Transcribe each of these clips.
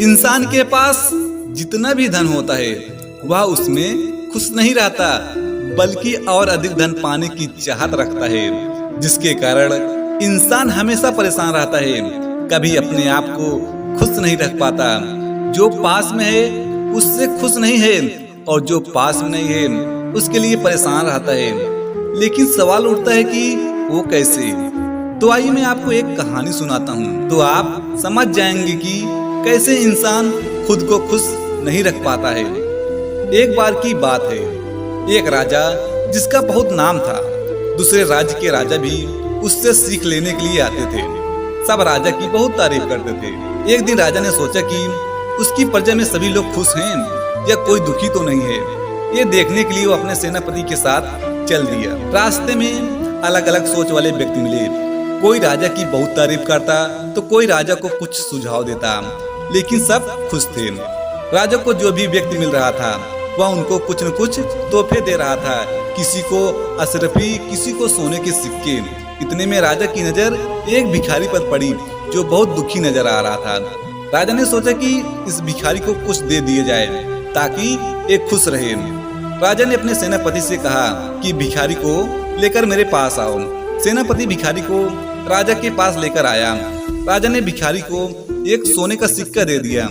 इंसान के पास जितना भी धन होता है वह उसमें खुश नहीं रहता, बल्कि और अधिक धन पाने की चाहत रखता है, जिसके कारण इंसान हमेशा परेशान रहता है, कभी अपने आप को खुश नहीं रख पाता। जो पास में है उससे खुश नहीं है और जो पास में नहीं है उसके लिए परेशान रहता है। लेकिन सवाल उठता है कि वो कैसे? तो आइए मैं आपको एक कहानी सुनाता हूँ, तो आप समझ जाएंगे कि कैसे इंसान खुद को खुश नहीं रख पाता है। एक बार की बात है, एक राजा जिसका बहुत नाम था, दूसरे राज्य के राजा भी उससे सीख लेने के लिए आते थे। सब राजा की बहुत तारीफ करते थे। एक दिन राजा ने सोचा कि उसकी प्रजा में सभी लोग खुश हैं या कोई दुखी तो नहीं है। ये देखने के लिए वो अपने सेनापति के साथ चल दिया। रास्ते में अलग अलग सोच वाले व्यक्ति मिले। कोई राजा की बहुत तारीफ करता तो कोई राजा को कुछ सुझाव देता, लेकिन सब खुश थे। राजा को जो भी व्यक्ति मिल रहा था वह उनको कुछ न कुछ तोहफे दे रहा था, किसी को अशरफी, किसी को सोने के सिक्के। इतने में राजा की नजर एक भिखारी पर पड़ी जो बहुत दुखी नजर आ रहा था। राजा ने सोचा कि इस भिखारी को कुछ दे दिया जाए ताकि एक खुश रहे। राजा ने अपने सेनापति से कहा कि भिखारी को लेकर मेरे पास आओ। सेनापति भिखारी को राजा के पास लेकर आया। राजा ने भिखारी को एक सोने का सिक्का दे दिया।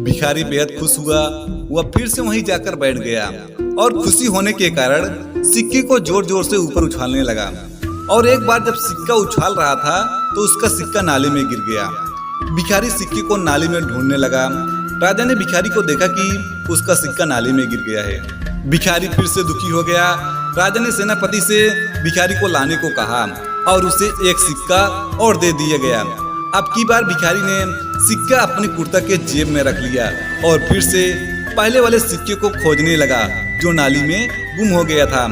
भिखारी बेहद खुश हुआ। वह फिर से वहीं जाकर बैठ गया और खुशी होने के कारण सिक्के को जोर जोर से ऊपर उछालने लगा। और एक बार जब सिक्का उछाल रहा था तो उसका सिक्का नाले में गिर गया। भिखारी सिक्के को नाले में ढूंढने लगा। राजा ने भिखारी को देखा कि उसका सिक्का नाले में गिर गया है। भिखारी फिर से दुखी हो गया। राजा ने सेनापति से भिखारी को लाने को कहा और उसे एक सिक्का और दे दिया गया। अब की बार भिखारी ने सिक्का अपनी कुर्ता के जेब में रख लिया और फिर से पहले वाले सिक्के को खोजने लगा जो नाली में गुम हो गया था।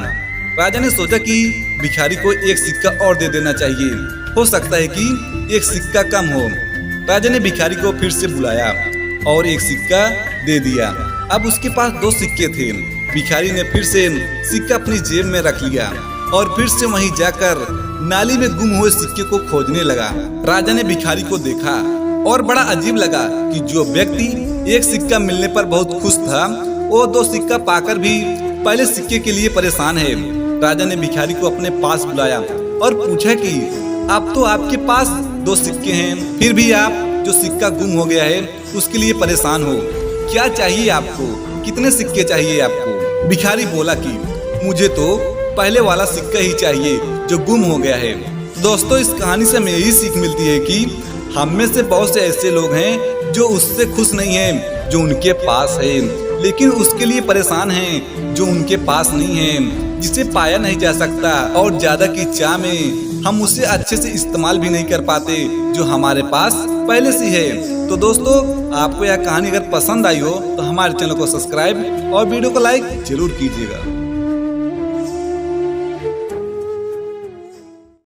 राजा ने सोचा कि भिखारी को एक सिक्का और दे देना चाहिए, हो सकता है कि एक सिक्का कम हो। राजा ने भिखारी को फिर से बुलाया और एक सिक्का दे दिया। अब उसके पास 2 सिक्के थे। भिखारी ने फिर से सिक्का अपनी जेब में रख लिया और फिर से वहीं जाकर नाली में गुम हुए सिक्के को खोजने लगा। राजा ने भिखारी को देखा और बड़ा अजीब लगा कि जो व्यक्ति एक सिक्का मिलने पर बहुत खुश था वो 2 सिक्का पाकर भी पहले सिक्के के लिए परेशान है। राजा ने भिखारी को अपने पास बुलाया और पूछा कि अब तो आपके पास 2 सिक्के हैं, फिर भी आप जो सिक्का गुम हो गया है उसके लिए परेशान हो। क्या चाहिए आपको? कितने सिक्के चाहिए आपको? भिखारी बोला कि मुझे तो पहले वाला सिक्का ही चाहिए जो गुम हो गया है। दोस्तों, इस कहानी से हमें यही सीख मिलती है कि हम में से बहुत से ऐसे लोग हैं जो उससे खुश नहीं हैं जो उनके पास है, लेकिन उसके लिए परेशान हैं जो उनके पास नहीं है, जिसे पाया नहीं जा सकता। और ज्यादा की चाह में हम उसे अच्छे से इस्तेमाल भी नहीं कर पाते जो हमारे पास पहले से है। तो दोस्तों, आपको यह कहानी अगर पसंद आई हो तो हमारे चैनल को सब्सक्राइब और वीडियो को लाइक जरूर कीजिएगा।